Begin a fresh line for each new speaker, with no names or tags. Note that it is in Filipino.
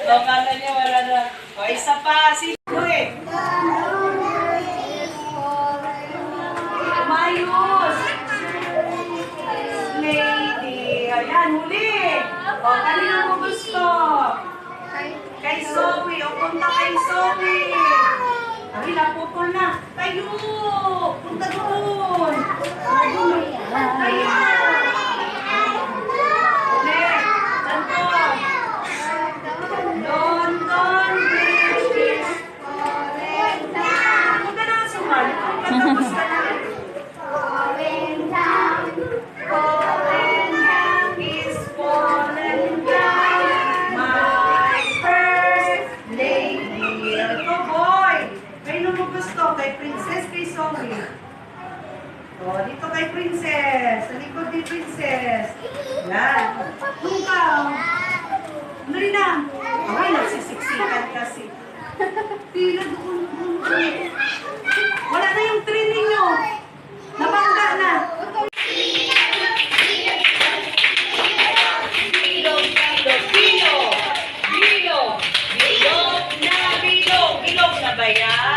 O, kala niya wala na. O, isa pa. Sino eh? Umayos. Lady. Ayan, huli. O, kanina mo gusto? Kay Zoe. O, punta kay Zoe. Ay, naputol na. Tayo. Punta doon. Tayo. London Bridge is falling down. Punta na sa man. Katapos ka na. Falling down. Falling down is falling down. My first lady. Ito, boy. Kayo mo gusto? Kay Princess, kay Zoe. O, dito kay Princess. Sa likod ni Princess. Yan. Punta. Dali na. Ay, nagsisiksikan kasi. Pila doon. Wala na yung train ninyo. Nabangga na. Bilog na bilog. Bilog na bilog. Bilog na ba yan?